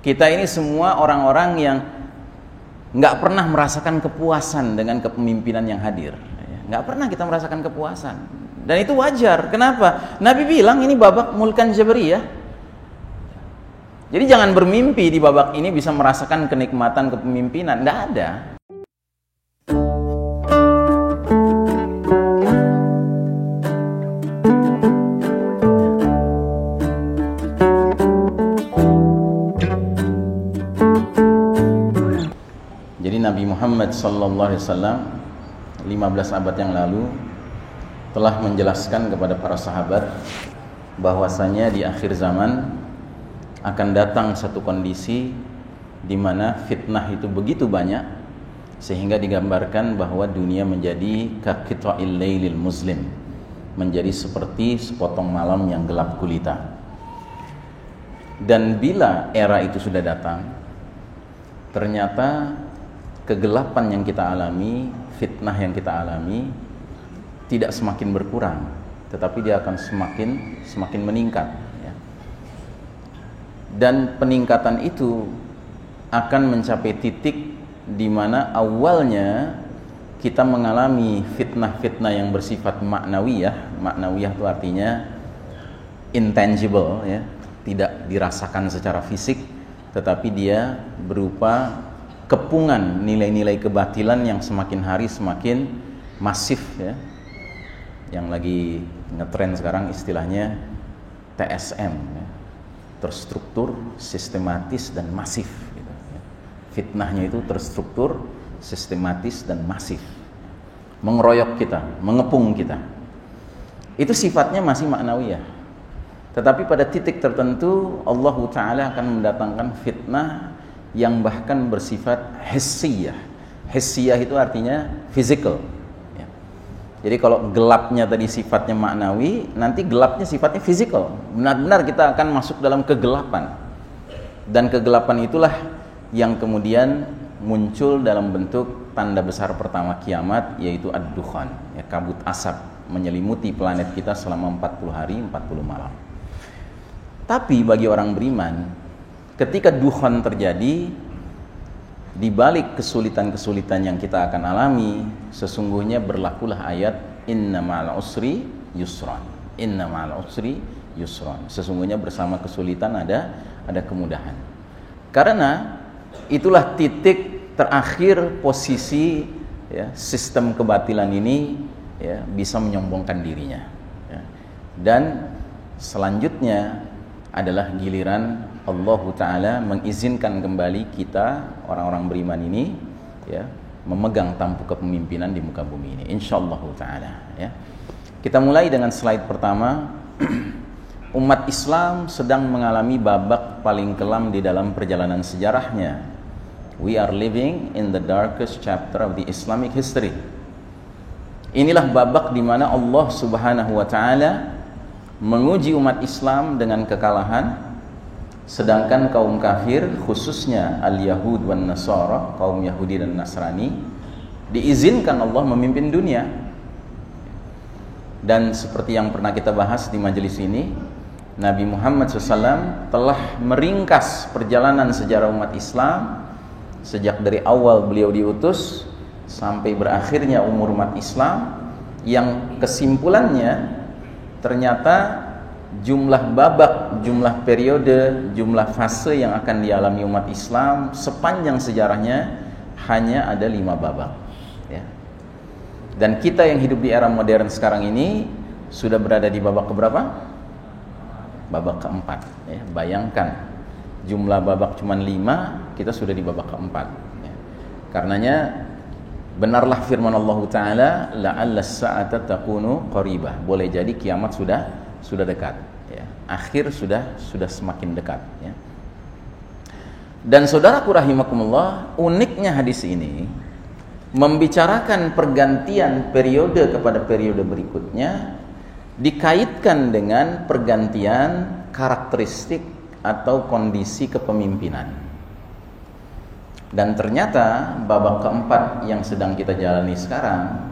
Kita ini semua orang-orang yang nggak pernah merasakan kepuasan dengan kepemimpinan yang hadir. Nggak pernah kita merasakan kepuasan. Dan itu wajar. Kenapa? Nabi bilang ini babak mulkan jabariyah. Jadi jangan bermimpi di babak ini bisa merasakan kenikmatan kepemimpinan. Nggak ada. Jadi Nabi Muhammad SAW 15 abad yang lalu telah menjelaskan kepada para sahabat bahwasanya di akhir zaman akan datang satu kondisi di mana fitnah itu begitu banyak sehingga digambarkan bahwa dunia menjadi kaqita'il lailil muslim, menjadi seperti sepotong malam yang gelap gulita. Dan bila era itu sudah datang, ternyata kegelapan yang kita alami, fitnah yang kita alami tidak semakin berkurang, tetapi dia akan semakin meningkat, ya. Dan peningkatan itu akan mencapai titik di mana awalnya kita mengalami fitnah-fitnah yang bersifat maknawiyah. Maknawiyah itu artinya intangible, ya, tidak dirasakan secara fisik, tetapi dia berupa kepungan nilai-nilai kebatilan yang semakin hari semakin masif, ya. Yang lagi ngetren sekarang istilahnya TSM, ya. Terstruktur, sistematis, dan masif, gitu, ya. Fitnahnya itu terstruktur, sistematis, dan masif, mengeroyok kita, mengepung kita. Itu sifatnya masih maknawiyah. Tetapi pada titik tertentu Allah Ta'ala akan mendatangkan fitnah yang bahkan bersifat hissiyah. Hissiyah itu artinya physical, ya. Jadi kalau gelapnya tadi sifatnya maknawi, nanti gelapnya sifatnya physical. Benar-benar kita akan masuk dalam kegelapan. Dan kegelapan itulah yang kemudian muncul dalam bentuk tanda besar pertama kiamat, yaitu ad-dukhan, ya, kabut asap menyelimuti planet kita selama 40 hari 40 malam. Tapi bagi orang beriman, ketika dukhan terjadi, di balik kesulitan-kesulitan yang kita akan alami, sesungguhnya berlakulah ayat inna ma'al usri yusran. Inna ma'al usri yusran. Sesungguhnya bersama kesulitan ada kemudahan. Karena itulah titik terakhir posisi, ya, sistem kebatilan ini, ya, bisa menyombongkan dirinya, ya. Dan selanjutnya adalah giliran Allah Ta'ala mengizinkan kembali kita orang-orang beriman ini, ya, memegang tampuk kepemimpinan di muka bumi ini, insyaallah Ta'ala, ya. Kita mulai dengan slide pertama. Umat Islam sedang mengalami babak paling kelam di dalam perjalanan sejarahnya. We are living in the darkest chapter of the Islamic history. Inilah babak di mana Allah Subhanahu wa Ta'ala menguji umat Islam dengan kekalahan, sedangkan kaum kafir, khususnya al-Yahud wan Nasara, kaum Yahudi dan Nasrani, diizinkan Allah memimpin dunia. Dan seperti yang pernah kita bahas di majelis ini, Nabi Muhammad SAW telah meringkas perjalanan sejarah umat Islam sejak dari awal beliau diutus sampai berakhirnya umur umat Islam, yang kesimpulannya ternyata jumlah babak, jumlah periode, jumlah fase yang akan dialami umat Islam sepanjang sejarahnya hanya ada 5 babak, ya. Dan kita yang hidup di era modern sekarang ini sudah berada di babak keberapa? Babak keempat, ya. Bayangkan, jumlah babak cuma 5, kita sudah di babak keempat, ya. Karenanya benarlah firman Allah Ta'ala, la'alla as-sa'ata takunu qaribah. Boleh jadi kiamat sudah dekat, ya. Akhir sudah semakin dekat, ya. Dan saudaraku rahimakumullah, uniknya hadis ini membicarakan pergantian periode kepada periode berikutnya, dikaitkan dengan pergantian karakteristik atau kondisi kepemimpinan. Dan ternyata babak keempat yang sedang kita jalani sekarang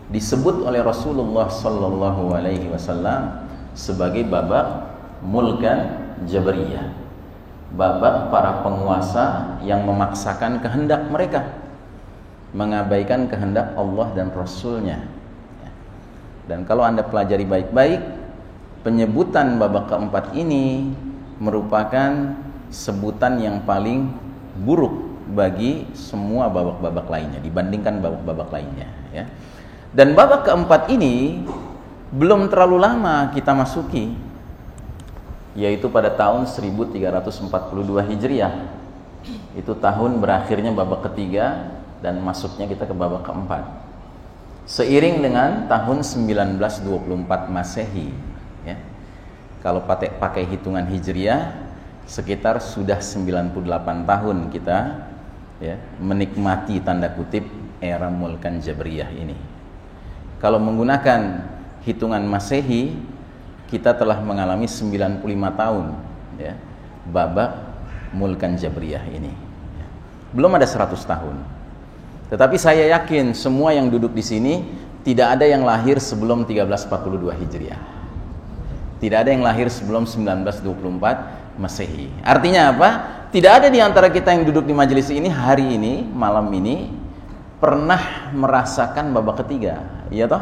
disebut oleh Rasulullah sallallahu alaihi wasallam sebagai babak mulkan jabariyah. babak para penguasa yang memaksakan kehendak mereka, mengabaikan kehendak Allah dan Rasulnya. Dan kalau Anda pelajari baik-baik, penyebutan babak keempat ini merupakan sebutan yang paling buruk bagi semua babak-babak lainnya dibandingkan babak-babak lainnya, ya. Dan babak keempat ini belum terlalu lama kita masuki, yaitu pada tahun 1342 Hijriah. Itu tahun berakhirnya babak ketiga dan masuknya kita ke babak keempat. Seiring dengan tahun 1924 Masehi, ya. Kalau pakai hitungan Hijriah, sekitar sudah 98 tahun kita, ya, menikmati tanda kutip era Mulkan Jabriyah ini. Kalau menggunakan hitungan Masehi, kita telah mengalami 95 tahun, ya, babak Mulkan Jabriyah ini. Belum ada 100 tahun. Tetapi saya yakin semua yang duduk di sini tidak ada yang lahir sebelum 1342 Hijriah. Tidak ada yang lahir sebelum 1924 Masehi. Artinya apa? Tidak ada di antara kita yang duduk di majelis ini hari ini, malam ini, pernah merasakan babak ketiga. Iya toh?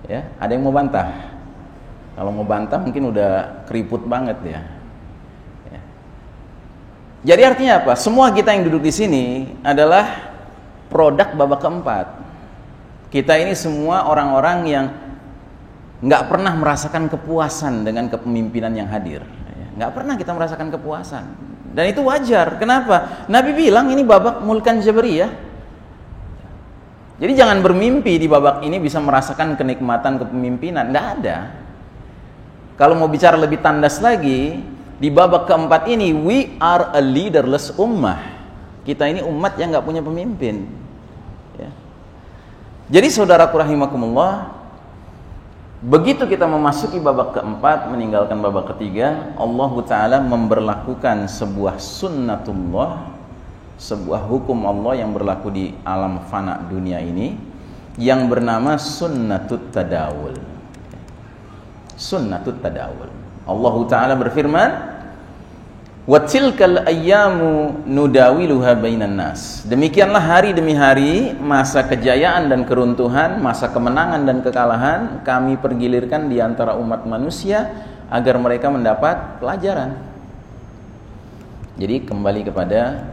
Ya, ada yang mau bantah? Kalau mau bantah mungkin udah keriput banget ya. Ya. Jadi artinya apa? Semua kita yang duduk di sini adalah produk babak keempat. Kita ini semua orang-orang yang nggak pernah merasakan kepuasan dengan kepemimpinan yang hadir. Nggak pernah kita merasakan kepuasan. Dan itu wajar. Kenapa? Nabi bilang ini babak Mulkan Jabriyah. Jadi jangan bermimpi di babak ini bisa merasakan kenikmatan kepemimpinan. Nggak ada. Kalau mau bicara lebih tandas lagi, di babak keempat ini, we are a leaderless ummah. Kita ini umat yang nggak punya pemimpin. Ya. Jadi saudaraku rahimakumullah, begitu kita memasuki babak keempat, meninggalkan babak ketiga, Allah Ta'ala memberlakukan sebuah sunnatullah, sebuah hukum Allah yang berlaku di alam fana dunia ini, yang bernama sunnatut tadawul. Sunnatut tadawul. Allah Ta'ala berfirman, wa tilkal ayyamu nudawiluha bainan nas. Demikianlah hari demi hari, masa kejayaan dan keruntuhan, masa kemenangan dan kekalahan kami pergilirkan di antara umat manusia agar mereka mendapat pelajaran. Jadi kembali kepada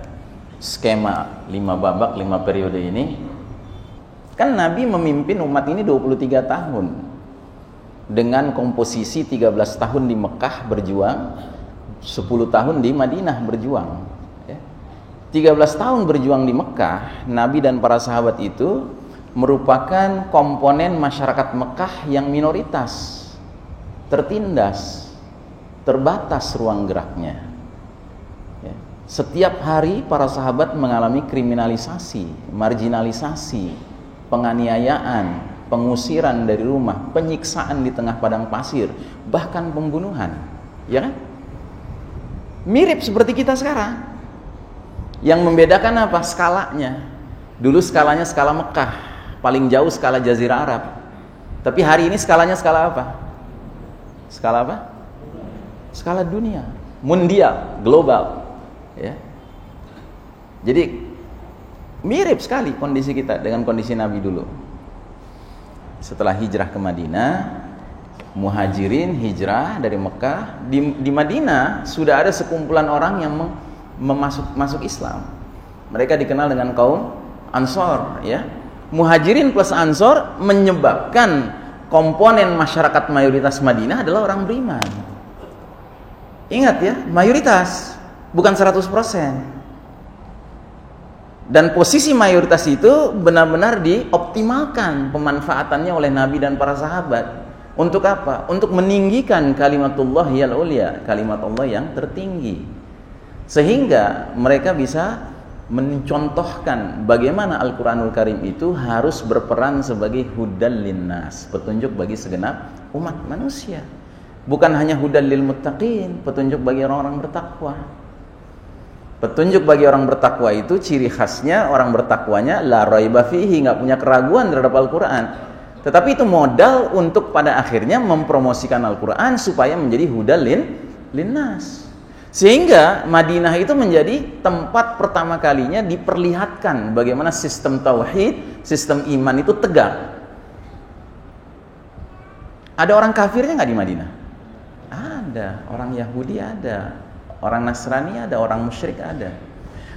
skema 5 babak 5 periode ini, kan Nabi memimpin umat ini 23 tahun dengan komposisi 13 tahun di Mekah berjuang, 10 tahun di Madinah berjuang, ya. 13 tahun berjuang di Mekah, Nabi dan para sahabat itu merupakan komponen masyarakat Mekah yang minoritas, tertindas, terbatas ruang geraknya, ya. Setiap hari para sahabat mengalami kriminalisasi, marginalisasi, penganiayaan, pengusiran dari rumah, penyiksaan di tengah padang pasir, bahkan pembunuhan, ya kan? Mirip seperti kita sekarang. Yang membedakan apa? Skalanya. Dulu skalanya skala Mekah, paling jauh skala Jazirah Arab. Tapi hari ini skalanya skala apa? Skala apa? Skala dunia, mundial, global. Ya. Jadi mirip sekali kondisi kita dengan kondisi Nabi dulu. Setelah hijrah ke Madinah, Muhajirin hijrah dari Mekah, di Madinah sudah ada sekumpulan orang yang masuk Islam. Mereka dikenal dengan kaum Ansor, ya. Muhajirin plus Ansor menyebabkan komponen masyarakat mayoritas Madinah adalah orang beriman. Ingat ya, mayoritas, bukan 100%. Dan posisi mayoritas itu benar-benar dioptimalkan pemanfaatannya oleh Nabi dan para sahabat. Untuk apa? Untuk meninggikan kalimatullah yal ulia, kalimat Allah yang tertinggi. Sehingga mereka bisa mencontohkan bagaimana Al-Quranul Karim itu harus berperan sebagai hudal linnas, petunjuk bagi segenap umat manusia. Bukan hanya hudal lil muttaqin, petunjuk bagi orang-orang bertakwa. Petunjuk bagi orang bertakwa itu ciri khasnya orang bertakwanya la raiba fihi, nggak punya keraguan terhadap Al-Quran. Tetapi itu modal untuk pada akhirnya mempromosikan Al-Quran supaya menjadi hudal linnas. Sehingga Madinah itu menjadi tempat pertama kalinya diperlihatkan bagaimana sistem tauhid, sistem iman itu tegak. Ada orang kafirnya nggak di Madinah? Ada. Orang Yahudi ada, orang Nasrani ada, orang musyrik ada.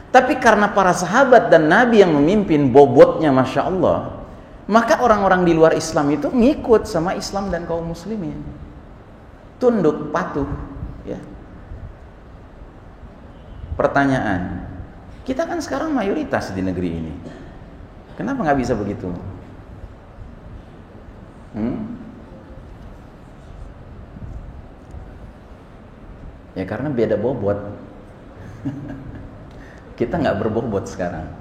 Tapi karena para sahabat dan Nabi yang memimpin bobotnya Masya Allah, maka orang-orang di luar Islam itu ngikut sama Islam dan kaum muslimin. Tunduk, patuh. Ya. Pertanyaan, kita kan sekarang mayoritas di negeri ini. Kenapa nggak bisa begitu? Ya karena beda bobot. Kita nggak berbobot sekarang.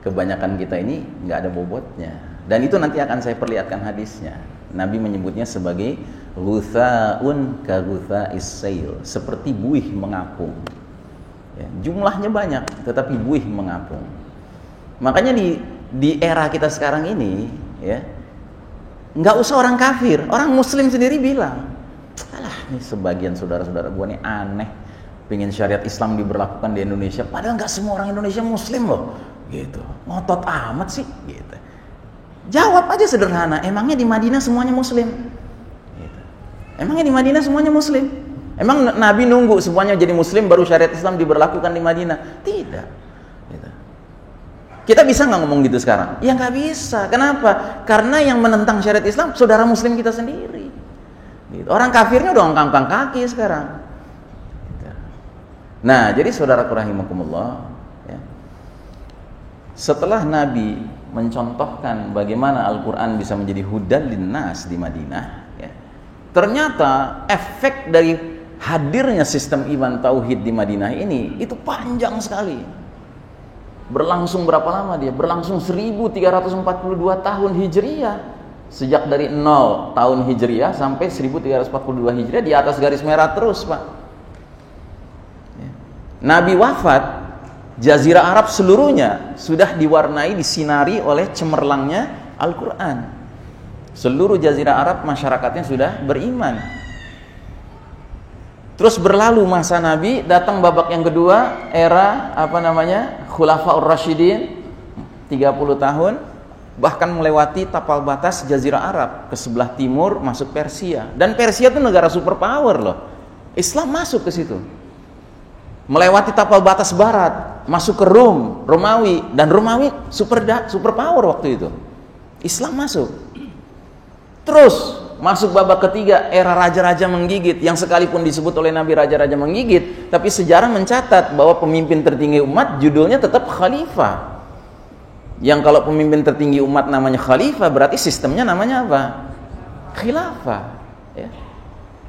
Kebanyakan kita ini nggak ada bobotnya. Dan itu nanti akan saya perlihatkan hadisnya. Nabi menyebutnya sebagai ghutha'un ka ghutha'is sail, seperti buih mengapung. Ya, jumlahnya banyak, tetapi buih mengapung. Makanya di era kita sekarang ini, ya, nggak usah orang kafir, orang Muslim sendiri bilang, alah, ini sebagian saudara-saudara gua nih aneh, pengen syariat Islam diberlakukan di Indonesia, padahal nggak semua orang Indonesia Muslim loh, gitu. Ngotot amat sih, gitu. Jawab aja sederhana, emangnya di Madinah semuanya Muslim? Gitu. Emangnya di Madinah semuanya Muslim? Emang Nabi nunggu semuanya jadi Muslim baru syariat Islam diberlakukan di Madinah? Tidak. Gitu. Kita bisa nggak ngomong gitu sekarang? Ya nggak bisa. Kenapa? Karena yang menentang syariat Islam saudara Muslim kita sendiri. Gitu. Orang kafirnya udah angkat kaki sekarang. Gitu. Nah, jadi saudaraku rahimakumullah, ya, setelah Nabi mencontohkan bagaimana Al-Quran bisa menjadi hudan linnas di Madinah, ya, ternyata efek dari hadirnya sistem iman tauhid di Madinah ini itu panjang sekali. Berlangsung berapa lama dia? Berlangsung 1342 tahun Hijriah. Sejak dari 0 tahun Hijriah sampai 1342 Hijriah di atas garis merah terus, Pak. Ya. Nabi wafat, Jazirah Arab seluruhnya sudah diwarnai, disinari oleh cemerlangnya Al-Quran. Seluruh Jazirah Arab masyarakatnya sudah beriman. Terus berlalu masa Nabi, datang babak yang kedua, era Khulafaur Rasyidin, 30 tahun, bahkan melewati tapal batas Jazirah Arab ke sebelah timur masuk Persia. Dan Persia itu negara superpower loh. Islam masuk ke situ. Melewati tapal batas barat, masuk ke Rom, Romawi, dan Romawi superpower waktu itu. Islam masuk. Terus masuk babak ketiga, era raja-raja menggigit, yang sekalipun disebut oleh Nabi raja-raja menggigit, tapi sejarah mencatat bahwa pemimpin tertinggi umat judulnya tetap khalifah. Yang kalau pemimpin tertinggi umat namanya khalifah, berarti sistemnya namanya apa? Khilafah. Ya.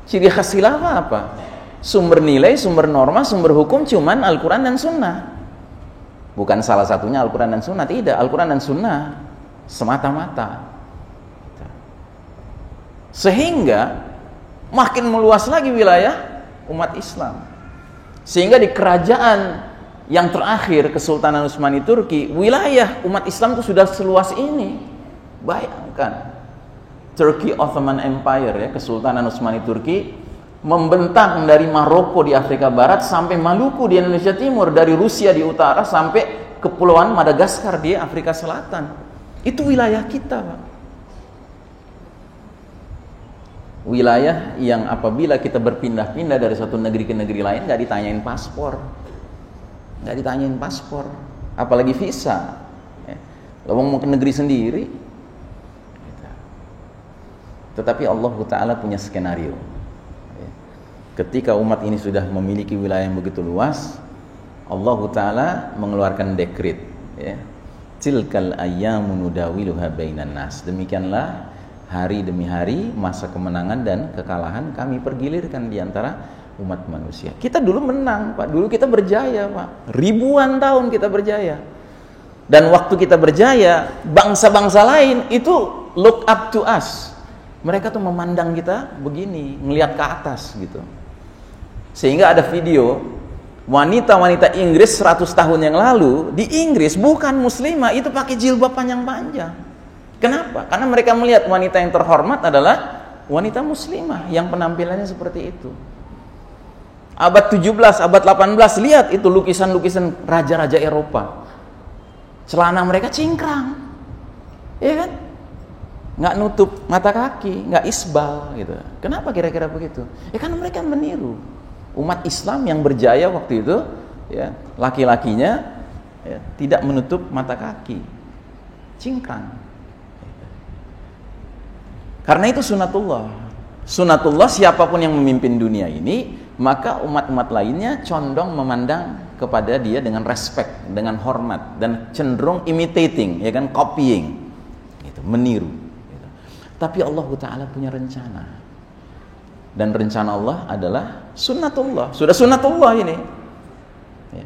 Ciri khas khilafah apa? Sumber nilai, sumber norma, sumber hukum cuman Al-Quran dan Sunnah. Bukan salah satunya Al-Quran dan Sunnah, tidak. Al-Quran dan Sunnah semata-mata. Sehingga makin meluas lagi wilayah umat Islam. Sehingga di kerajaan yang terakhir, Kesultanan Utsmani Turki, wilayah umat Islam itu sudah seluas ini. Bayangkan, Turki Ottoman Empire, ya, Kesultanan Utsmani Turki, membentang dari Maroko di Afrika Barat sampai Maluku di Indonesia Timur, dari Rusia di utara sampai kepulauan Madagaskar di Afrika Selatan. Itu wilayah kita, Pak. Wilayah yang apabila kita berpindah-pindah dari satu negeri ke negeri lain nggak ditanyain paspor, apalagi visa. Lo mau ke negeri sendiri, tetapi Allah Ta'ala punya skenario. Ketika umat ini sudah memiliki wilayah yang begitu luas, Allah Ta'ala mengeluarkan dekret, ya, tilkal ayyamu nudawiluha bainan nas. Demikianlah hari demi hari, masa kemenangan dan kekalahan kami pergilirkan di antara umat manusia. Kita dulu menang, Pak. Dulu kita berjaya, Pak. Ribuan tahun kita berjaya. Dan waktu kita berjaya, bangsa-bangsa lain itu look up to us. Mereka tuh memandang kita begini, ngelihat ke atas gitu. Sehingga ada video wanita-wanita Inggris 100 tahun yang lalu di Inggris, bukan muslimah, itu pakai jilbab panjang-panjang. Kenapa? Karena mereka melihat wanita yang terhormat adalah wanita muslimah yang penampilannya seperti itu. Abad 17, abad 18, lihat itu lukisan-lukisan raja-raja Eropa. Celana mereka cingkrang. Iya kan? Nggak nutup mata kaki, nggak isbal gitu. Kenapa kira-kira begitu? Ya karena mereka meniru umat Islam yang berjaya waktu itu, ya, laki-lakinya ya, tidak menutup mata kaki, cingkrang. Karena itu sunatullah. Sunatullah, siapapun yang memimpin dunia ini, maka umat-umat lainnya condong memandang kepada dia dengan respect, dengan hormat, dan cenderung imitating, ya kan, copying, gitu, meniru. Gitu. Tapi Allah Ta'ala punya rencana, dan rencana Allah adalah sunnatullah. Sudah sunnatullah ini. Ya.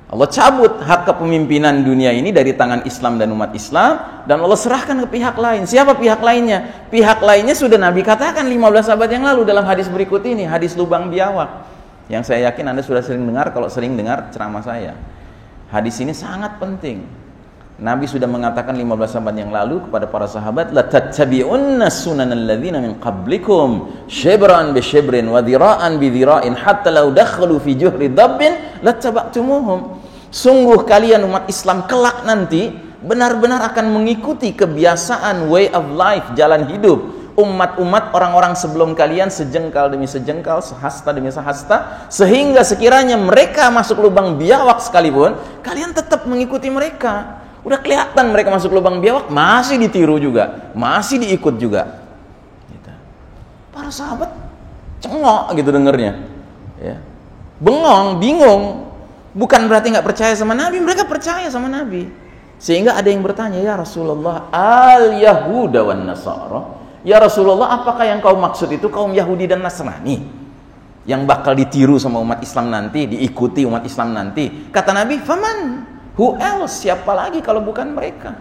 Allah cabut hak kepemimpinan dunia ini dari tangan Islam dan umat Islam, dan Allah serahkan ke pihak lain. Siapa pihak lainnya? Pihak lainnya sudah Nabi katakan 15 abad yang lalu dalam hadis berikut ini, hadis lubang biawak, yang saya yakin Anda sudah sering dengar kalau sering dengar ceramah saya. Hadis ini sangat penting. Nabi sudah mengatakan 15 abad yang lalu kepada para sahabat, la tattabi'unna sunanal ladzina min qablikum shibran bi shibrin wa dhira'an bi dhira'in hatta law dakhalu fi juhri dabbin lattaba'tumuhum. Sungguh kalian umat Islam kelak nanti benar-benar akan mengikuti kebiasaan way of life, jalan hidup umat-umat orang-orang sebelum kalian, sejengkal demi sejengkal, sehasta demi sehasta, sehingga sekiranya mereka masuk lubang biawak sekalipun, kalian tetap mengikuti mereka. Udah kelihatan mereka masuk lubang biawak, masih ditiru juga, masih diikut juga. Gitu. Para sahabat cengok gitu dengernya, ya. Bengong, bingung. Bukan berarti nggak percaya sama Nabi, mereka percaya sama Nabi. Sehingga ada yang bertanya, ya Rasulullah, al-Yahuda wan Nasara. Ya Rasulullah, apakah yang kau maksud itu kaum Yahudi dan Nasrani yang bakal ditiru sama umat Islam nanti, diikuti umat Islam nanti? Kata Nabi, faman? Who else? Siapa lagi kalau bukan mereka?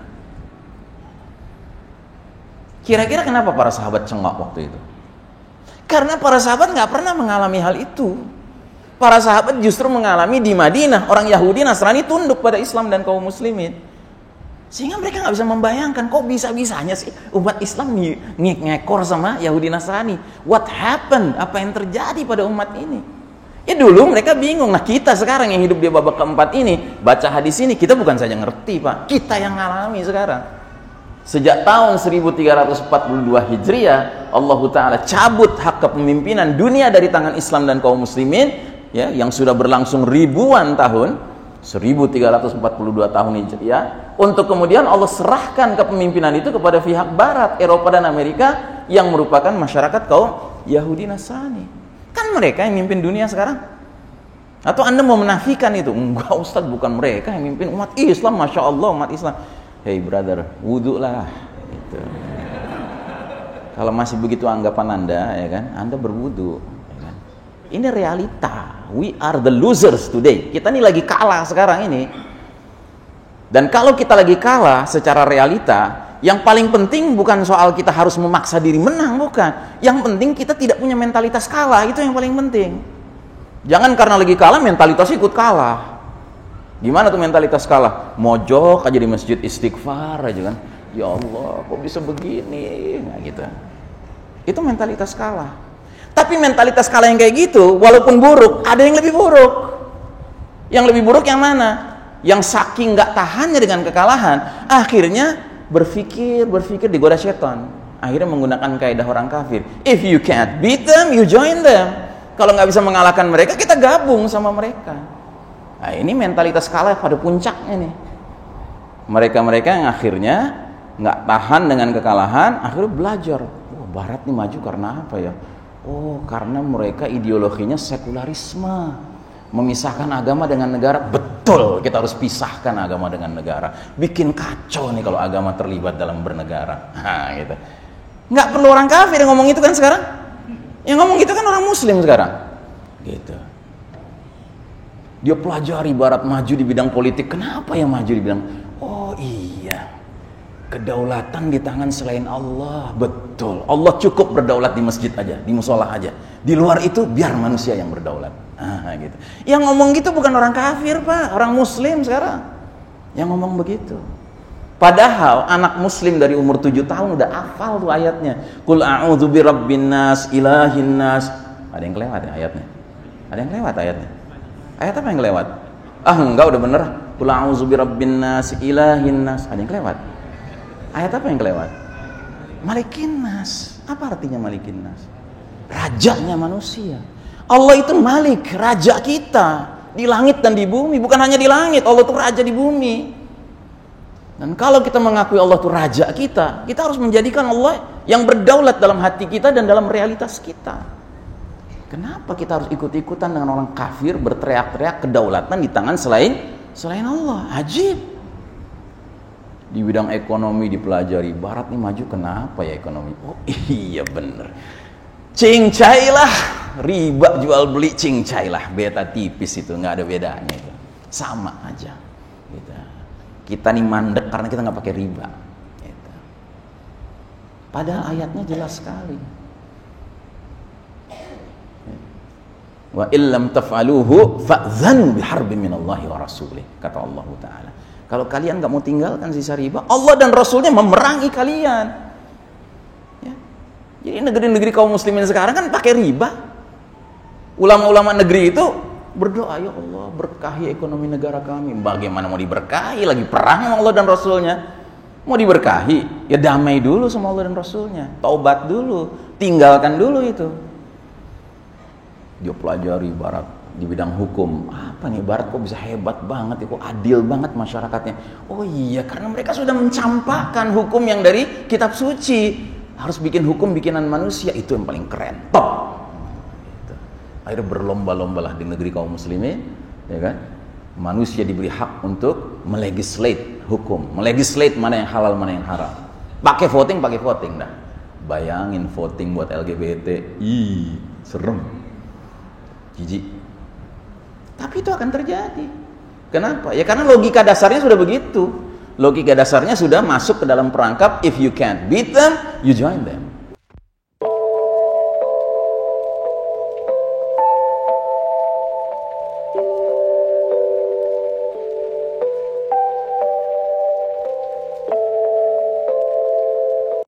Kira-kira kenapa para sahabat cengok waktu itu? Karena para sahabat nggak pernah mengalami hal itu. Para sahabat justru mengalami di Madinah, orang Yahudi Nasrani tunduk pada Islam dan kaum muslimin. Sehingga mereka nggak bisa membayangkan, kok bisa-bisanya sih umat Islam ngekor sama Yahudi Nasrani. What happened? Apa yang terjadi pada umat ini? Ya dulu mereka bingung. Nah kita sekarang yang hidup di babak keempat ini, baca hadis ini, kita bukan saja ngerti Pak, kita yang ngalami sekarang. Sejak tahun 1342 Hijriah, Allah Ta'ala cabut hak kepemimpinan dunia dari tangan Islam dan kaum muslimin, ya, yang sudah berlangsung ribuan tahun, 1342 tahun Hijriah, untuk kemudian Allah serahkan kepemimpinan itu kepada pihak Barat, Eropa dan Amerika, yang merupakan masyarakat kaum Yahudi Nasrani. Kan mereka yang mimpin dunia sekarang. Atau Anda mau menafikan itu? Enggak Ustaz, bukan mereka yang mimpin umat Islam, Masya Allah umat Islam. Hey brother, wudhu lah gitu. Kalau masih begitu anggapan Anda, ya kan, Anda berwudhu, ya kan? Ini realita. We are the losers today. Kita ini lagi kalah sekarang ini. Dan kalau kita lagi kalah secara realita, yang paling penting bukan soal kita harus memaksa diri menang, bukan. Yang penting kita tidak punya mentalitas kalah, itu yang paling penting. Jangan karena lagi kalah mentalitas ikut kalah. Gimana tuh mentalitas kalah? Mojok aja di masjid istighfar aja kan. Ya Allah, kok bisa begini? Nah gitu. Itu mentalitas kalah. Tapi mentalitas kalah yang kayak gitu, walaupun buruk, ada yang lebih buruk. Yang lebih buruk yang mana? Yang saking nggak tahannya dengan kekalahan, akhirnya berpikir digoda setan. Akhirnya menggunakan kaidah orang kafir. If you can't beat them, you join them. Kalau nggak bisa mengalahkan mereka, kita gabung sama mereka. Nah, ini mentalitas kalah pada puncaknya nih. Mereka-mereka yang akhirnya nggak tahan dengan kekalahan, akhirnya belajar. Oh, Barat nih maju karena apa ya? Oh, karena mereka ideologinya sekularisme. Memisahkan agama dengan negara. Betul, kita harus pisahkan agama dengan negara. Bikin kacau nih kalau agama terlibat dalam bernegara. Nah, gitu. Nggak perlu orang kafir yang ngomong itu kan sekarang. Yang ngomong itu kan orang muslim sekarang. Gitu. Dia pelajari Barat maju di bidang politik. Kenapa yang maju di bidang? Oh iya, kedaulatan di tangan selain Allah. Betul, Allah cukup berdaulat di masjid aja, di musola aja. Di luar itu biar manusia yang berdaulat. Gitu. Yang ngomong gitu bukan orang kafir Pak, orang muslim sekarang yang ngomong begitu. Padahal anak muslim dari umur 7 tahun udah hafal tuh ayatnya. Qul a'udzu birabbin nas, ilahin nas. Ada yang kelewat ya ayatnya. Ada yang lewat ayatnya. Ayat apa yang lewat? Enggak, udah bener. Qul a'udzu birabbin nas, ilahin nas. Ada yang lewat. Ayat apa yang kelewat? Malikin nas. Apa artinya malikin nas? Rajanya manusia. Allah itu malik, raja kita di langit dan di bumi. Bukan hanya di langit, Allah itu raja di bumi. Dan kalau kita mengakui Allah itu raja kita harus menjadikan Allah yang berdaulat dalam hati kita dan dalam realitas kita. Kenapa kita harus ikut-ikutan dengan orang kafir berteriak-teriak kedaulatan di tangan selain Allah? Ajib. Di bidang ekonomi dipelajari, Barat nih maju, kenapa ya ekonomi? Oh iya bener. Cincailah, riba jual beli cincailah, beta tipis itu, nggak ada bedanya itu, sama aja. Gitu. Kita nih mandek karena kita nggak pakai riba. Gitu. Padahal ayatnya jelas sekali. Wa illam taf'aluhu fa'dhanu biharbin minallahi wa rasulih, kata Allah Ta'ala. Kalau kalian nggak mau tinggalkan sisa riba, Allah dan Rasulnya memerangi kalian. Ya. Jadi negeri-negeri kaum muslimin sekarang kan pakai riba. Ulama-ulama negeri itu berdoa, ya Allah berkahi ekonomi negara kami. Bagaimana mau diberkahi, lagi perang sama Allah dan Rasulnya? Mau diberkahi, ya damai dulu sama Allah dan Rasulnya, taubat dulu, tinggalkan dulu itu. Dia pelajari Barat di bidang hukum. Apa nih Barat kok bisa hebat banget ya, kok adil banget masyarakatnya? Oh iya, karena mereka sudah mencampakkan hukum yang dari kitab suci. Harus bikin hukum bikinan manusia, itu yang paling keren, top. Gitu. Akhirnya berlomba-lombalah di negeri kaum muslimin, ya kan? Manusia diberi hak untuk melegislate hukum, melegislate mana yang halal, mana yang haram. Pakai voting dah. Bayangin voting buat LGBT, serem. Jijik. Tapi itu akan terjadi. Kenapa? Ya karena logika dasarnya sudah begitu. Logika dasarnya sudah masuk ke dalam perangkap, if you can't beat them, you join them.